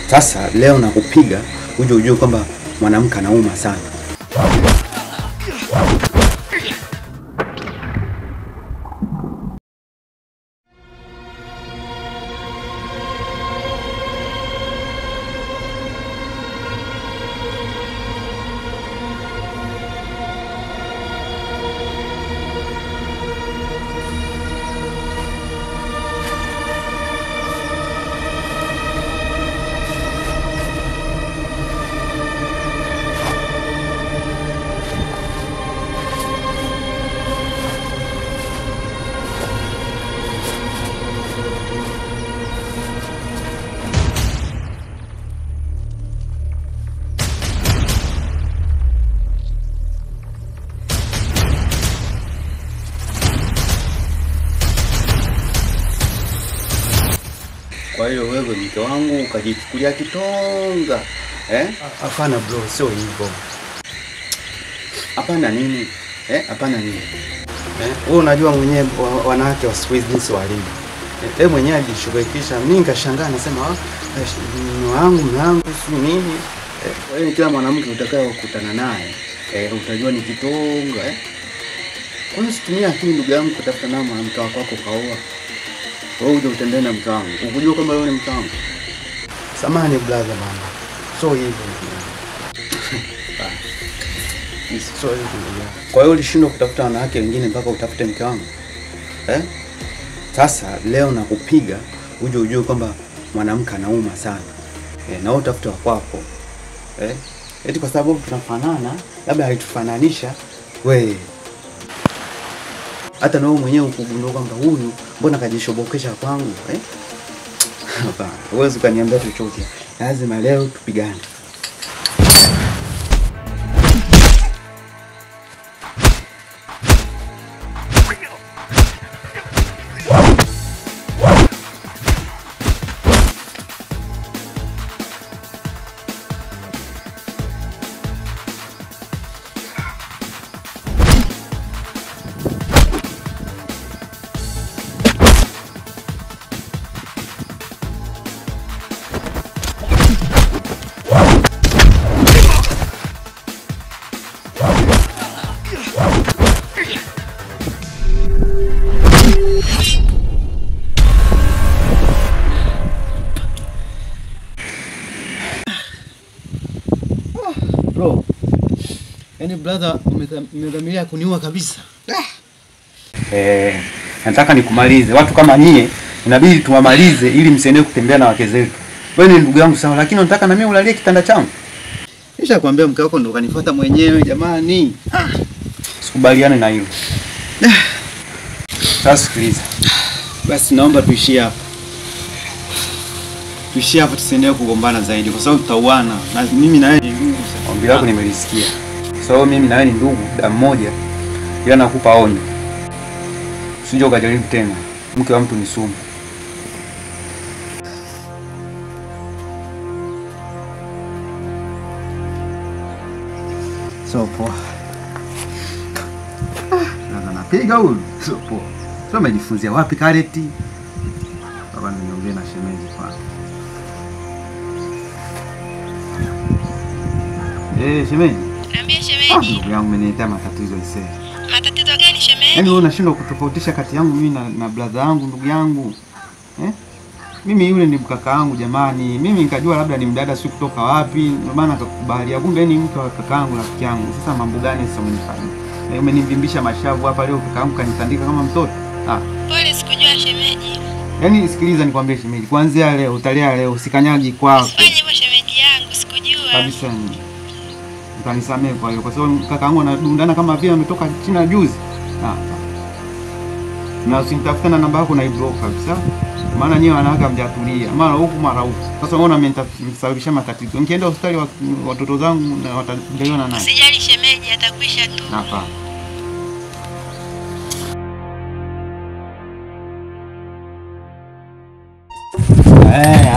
Sasa leo nakupiga uje kwamba mwanamke anauma sana. Kwa hiyo wewe mke wangu ukajichukulia kitonga, Hapana bro, sio hivyo. Hapana nini? Hapana nini? Wewe unajua mwenyewe wanawake wa siku hizi jinsi walivyo. Wewe mwenyewe ajishughulikisha, mimi nikashangaa nasema mume wangu si nini? Wewe kila mwanamke utakao kukutana naye, utajua ni kitonga, Kwa nini situmia akili ndugu yangu kutafuta na mke wako kaoa? Wewe uje utembee na mke wangu. Ukujua kama wewe ni mke wangu. Samahani brother bana. So hivyo. So hivyo. Kwa hiyo ulishindwa kutafuta wanawake wengine mpaka utafute mke wangu? Sasa leo nakupiga uje kwamba mwanamke anauma sana. Na wewe utafuta kwako. Eti kwa sababu tunafanana, labda haitufananisha wewe. Hata na wewe mwenyewe ukugundua kwamba huyu mbona kajishobokesha kwangu, Hapana, huwezi kaniambia chochote. Lazima leo tupigane. Bro, yani brother umedhamiria kuniua kabisa. Nataka nikumalize. Watu kama nyie inabidi tuwamalize ili msiende kutembea na wake zetu. Wewe ni ndugu yangu sawa, lakini unataka na mimi ulalie kitanda changu? Nisha kuambia mke wako ndo kanifuata mwenyewe jamani. Sikubaliane na hilo. Sasa sikiliza. Basi naomba tuishie hapa. Tuishie hapa tusiendelee kugombana zaidi kwa sababu tutauana. Na mimi na wewe ni ndugu. Ombi lako nimelisikia. So mimi na wewe ni ndugu, damu moja. Ila nakupa onyo. Usije ukajaribu tena. Mke wa mtu ni sumu. So poa. Sasa napiga huyu. So poa. Sio umejifunzia wapi kareti? Baba niongee na shemeji kwanza. Shemeji. Niambie shemeji. Ndugu yangu ameniletea matatizo isee. Matatizo gani shemeji? Yaani wewe unashindwa kutofautisha kati yangu mimi na brother yangu, ndugu yangu. Mimi yule ni mkaka yangu jamani. Mimi nikajua labda ni mdada si kutoka wapi, ndio maana akakubalia. Kumbe ni mke wa kaka yangu, rafiki yangu. Sasa mambo gani sasa umenifanyia? Umenivimbisha mashavu hapa leo, kaka yangu kanitandika kama mtoto. Pole, sikujua shemeji. Yaani sikiliza nikwambie shemeji, kuanzia leo utalea leo, usikanyagi kwako. Usifanye hivyo shemeji yangu, sikujua. Kabisa. Utanisamehe kwa hiyo kwa sababu kaka yangu anadundana kama vile ametoka China juzi. Na usinitafuta na namba yako na iblock kabisa. Maana nyewe wanawake hamjatulia. Mara huku mara huku. Sasa unaona mimi nitasababisha matatizo. Nikienda hospitali watoto zangu na watajaliwa na nani? Usijali shemeji, atakwisha tu. Hapa.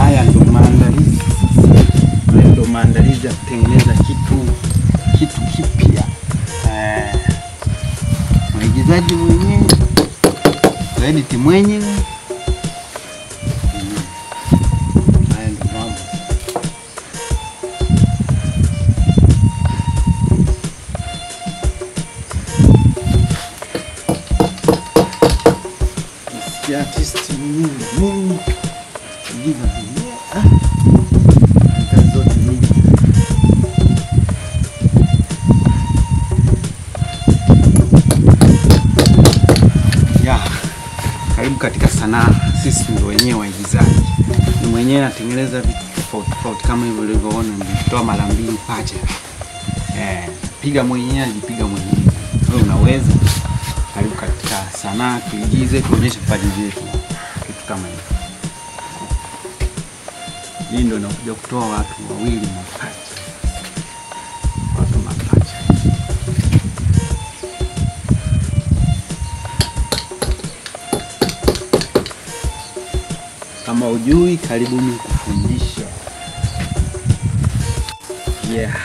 Haya ndo maandalizi. Ndo maandalizi ya kutengeneza kitu kipya. Mwigizaji mwenyewe, edit mwenyewe. Haya ndo mambo. katika sanaa sisi ndio wenyewe waigizaji. Ni mwenyewe natengeneza vitu tofauti kama hivyo ulivyoona nimetoa mara 2 pacha. Piga mwenyewe, jipiga mwenyewe. Wewe unaweza. Karibu katika sanaa, tuigize, tuonyeshe vipaji vyetu. Kitu kama hivyo. Hii ndio inakuja kutoa watu wawili mapacha. Watu mapacha. Kama ujui, karibuni kufundisha. Yeah.